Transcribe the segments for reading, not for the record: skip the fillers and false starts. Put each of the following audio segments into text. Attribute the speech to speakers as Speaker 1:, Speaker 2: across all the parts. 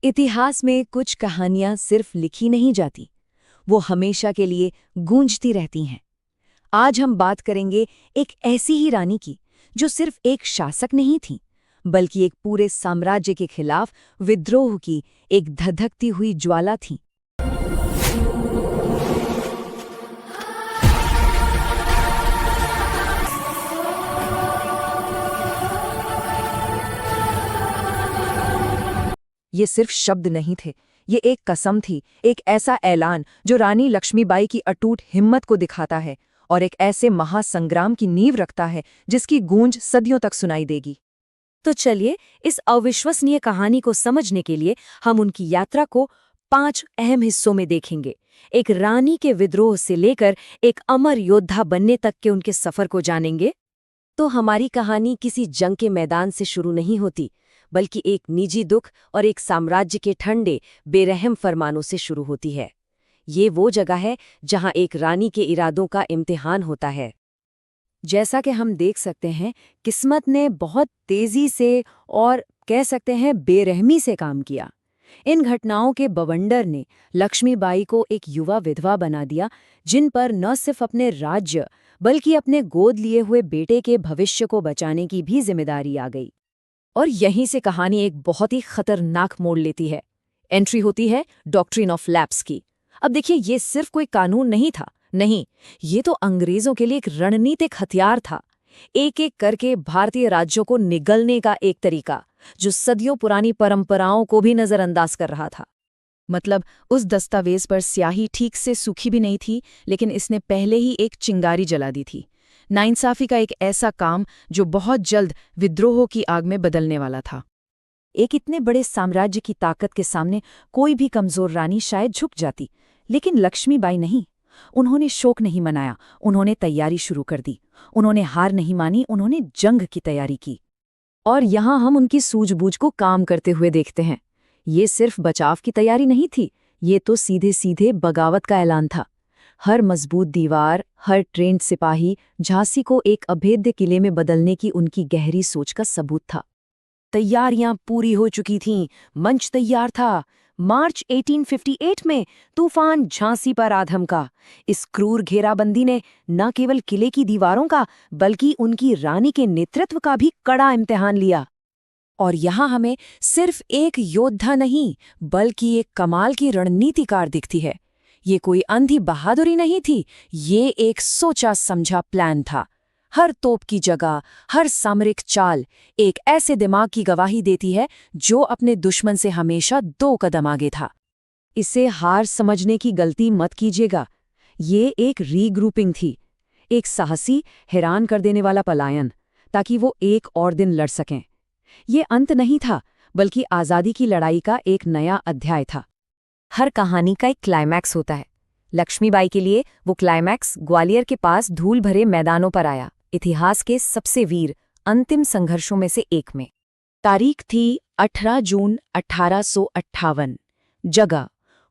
Speaker 1: इतिहास में कुछ कहानियां सिर्फ लिखी नहीं जाती, वो हमेशा के लिए गूंजती रहती हैं। आज हम बात करेंगे एक ऐसी ही रानी की जो सिर्फ एक शासक नहीं थी, बल्कि एक पूरे साम्राज्य के खिलाफ विद्रोह की एक धधकती हुई ज्वाला थी। ये सिर्फ शब्द नहीं थे, ये एक कसम थी, एक ऐसा ऐलान जो रानी लक्ष्मीबाई की अटूट हिम्मत को दिखाता है और एक ऐसे महासंग्राम की नींव रखता है जिसकी गूंज सदियों तक सुनाई देगी। तो चलिए, इस अविश्वसनीय कहानी को समझने के लिए हम उनकी यात्रा को 5 अहम हिस्सों में देखेंगे। एक रानी के विद्रोह से लेकर एक अमर योद्धा बनने तक के उनके सफर को जानेंगे। तो हमारी कहानी किसी जंग के मैदान से शुरू नहीं होती, बल्कि एक निजी दुख और एक साम्राज्य के ठंडे बेरहम फरमानों से शुरू होती है। ये वो जगह है जहां एक रानी के इरादों का इम्तिहान होता है। जैसा कि हम देख सकते हैं, किस्मत ने बहुत तेजी से और कह सकते हैं बेरहमी से काम किया। इन घटनाओं के बवंडर ने लक्ष्मीबाई को एक युवा विधवा बना दिया, जिन पर न सिर्फ अपने राज्य बल्कि अपने गोद लिए हुए बेटे के भविष्य को बचाने की भी जिम्मेदारी आ गई। और यहीं से कहानी एक बहुत ही खतरनाक मोड़ लेती है। एंट्री होती है डॉक्ट्रिन ऑफ लैप्स की। अब देखिए, ये सिर्फ कोई कानून नहीं था, नहीं, ये तो अंग्रेजों के लिए एक रणनीतिक हथियार था। एक एक करके भारतीय राज्यों को निगलने का एक तरीका, जो सदियों पुरानी परंपराओं को भी नजरअंदाज कर रहा था। मतलब उस दस्तावेज पर स्याही ठीक से सूखी भी नहीं थी, लेकिन इसने पहले ही एक चिंगारी जला दी थी। नाइंसाफी का एक ऐसा काम जो बहुत जल्द विद्रोह की आग में बदलने वाला था। एक इतने बड़े साम्राज्य की ताकत के सामने कोई भी कमजोर रानी शायद झुक जाती, लेकिन लक्ष्मीबाई नहीं। उन्होंने शोक नहीं मनाया, उन्होंने तैयारी शुरू कर दी। उन्होंने हार नहीं मानी, उन्होंने जंग की तैयारी की। और यहाँ हम उनकी सूझबूझ को काम करते हुए देखते हैं। ये सिर्फ बचाव की तैयारी नहीं थी, ये तो सीधे सीधे बगावत का ऐलान था। हर मजबूत दीवार, हर ट्रेंड सिपाही झांसी को एक अभेद्य किले में बदलने की उनकी गहरी सोच का सबूत था। तैयारियां पूरी हो चुकी थीं, मंच तैयार था। मार्च 1858 में तूफान झांसी पर आ धमका। इस क्रूर घेराबंदी ने न केवल किले की दीवारों का, बल्कि उनकी रानी के नेतृत्व का भी कड़ा इम्तिहान लिया। और यहाँ हमें सिर्फ एक योद्धा नहीं, बल्कि एक कमाल की रणनीतिकार दिखती है। ये कोई अंधी बहादुरी नहीं थी, ये एक सोचा समझा प्लान था। हर तोप की जगह, हर सामरिक चाल एक ऐसे दिमाग की गवाही देती है जो अपने दुश्मन से हमेशा 2 कदम आगे था। इसे हार समझने की गलती मत कीजिएगा। ये एक रीग्रुपिंग थी, एक साहसी, हैरान कर देने वाला पलायन, ताकि वो एक और दिन लड़ सकें। ये अंत नहीं था, बल्कि आज़ादी की लड़ाई का एक नया अध्याय था। हर कहानी का एक क्लाइमैक्स होता है। लक्ष्मीबाई के लिए वो क्लाइमैक्स ग्वालियर के पास धूल भरे मैदानों पर आया, इतिहास के सबसे वीर अंतिम संघर्षों में से एक में। तारीख थी 18 जून 1858। जगह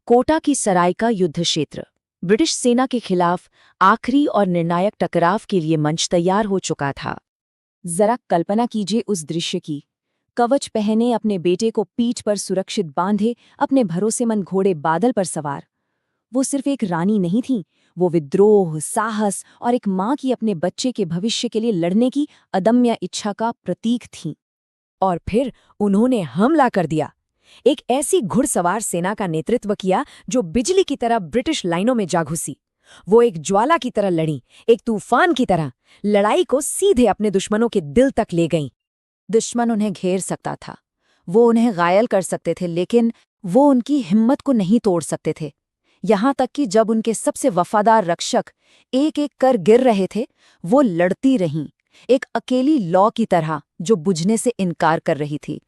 Speaker 1: कोटा की सराय का युद्ध क्षेत्र। ब्रिटिश सेना के खिलाफ आखिरी और निर्णायक टकराव के लिए मंच तैयार हो चुका था। जरा कल्पना कीजिए उस दृश्य की। कवच पहने, अपने बेटे को पीठ पर सुरक्षित बांधे, अपने भरोसेमंद घोड़े बादल पर सवार। वो सिर्फ एक रानी नहीं थी, वो विद्रोह, साहस और एक माँ की अपने बच्चे के भविष्य के लिए लड़ने की अदम्य इच्छा का प्रतीक थीं। और फिर उन्होंने हमला कर दिया। एक ऐसी घुड़सवार सेना का नेतृत्व किया जो बिजली की तरह ब्रिटिश लाइनों में जा घुसी। वो एक ज्वाला की तरह लड़ी, एक तूफान की तरह लड़ाई को सीधे अपने दुश्मनों के दिल तक ले गईं। दुश्मन उन्हें घेर सकता था, वो उन्हें घायल कर सकते थे, लेकिन वो उनकी हिम्मत को नहीं तोड़ सकते थे। यहाँ तक कि जब उनके सबसे वफादार रक्षक एक एक कर गिर रहे थे, वो लड़ती रहीं, एक अकेली लौ की तरह जो बुझने से इनकार कर रही थी।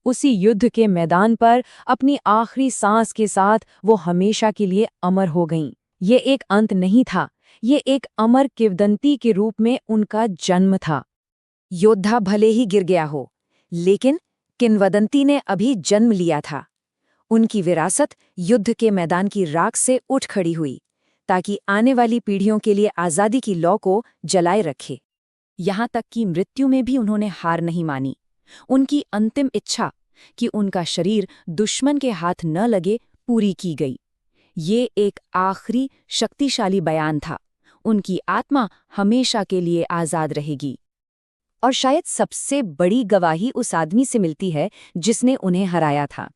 Speaker 1: उसी युद्ध के मैदान पर अपनी आखिरी सांस के साथ वो हमेशा के लिए अमर हो गईं। ये एक अंत नहीं था, ये एक अमर किंवदंती के रूप में उनका जन्म था। योद्धा भले ही गिर गया हो, लेकिन किंवदंती ने अभी जन्म लिया था। उनकी विरासत युद्ध के मैदान की राख से उठ खड़ी हुई, ताकि आने वाली पीढ़ियों के लिए आज़ादी की लौ को जलाए रखे। यहाँ तक कि मृत्यु में भी उन्होंने हार नहीं मानी। उनकी अंतिम इच्छा
Speaker 2: कि उनका शरीर दुश्मन के हाथ न लगे पूरी की गई। ये एक आखिरी शक्तिशाली बयान था। उनकी आत्मा हमेशा के लिए आज़ाद रहेगी।
Speaker 1: और शायद सबसे बड़ी गवाही उस आदमी से मिलती है जिसने उन्हें हराया था।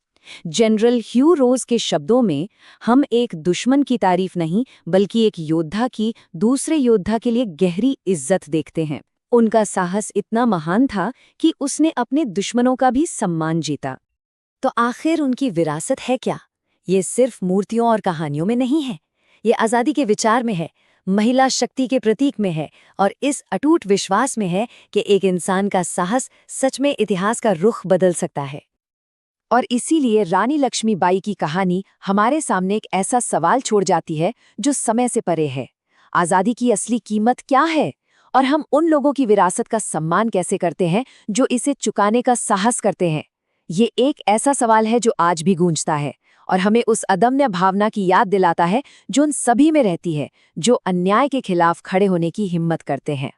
Speaker 1: जनरल ह्यू रोज के शब्दों में, हम एक दुश्मन की तारीफ नहीं बल्कि एक योद्धा की दूसरे योद्धा के लिए गहरी इज्जत देखते हैं। उनका साहस इतना महान था कि उसने अपने दुश्मनों का भी सम्मान जीता। तो आखिर उनकी विरासत है क्या? ये सिर्फ मूर्तियों और कहानियों में नहीं है। ये आज़ादी के विचार में है, महिला शक्ति के प्रतीक में है, और इस अटूट विश्वास में है कि एक इंसान का साहस सच में इतिहास का रुख बदल सकता है। और इसीलिए रानी लक्ष्मीबाई की कहानी हमारे सामने एक ऐसा सवाल छोड़ जाती है जो समय से परे है। आज़ादी की असली कीमत क्या है? और हम उन लोगों की विरासत का सम्मान कैसे करते हैं जो इसे चुकाने का साहस करते हैं? ये एक ऐसा सवाल है जो आज भी गूंजता है और हमें उस अदम्य भावना की याद दिलाता है जो उन सभी में रहती है, जो अन्याय के खिलाफ खड़े होने की हिम्मत करते हैं।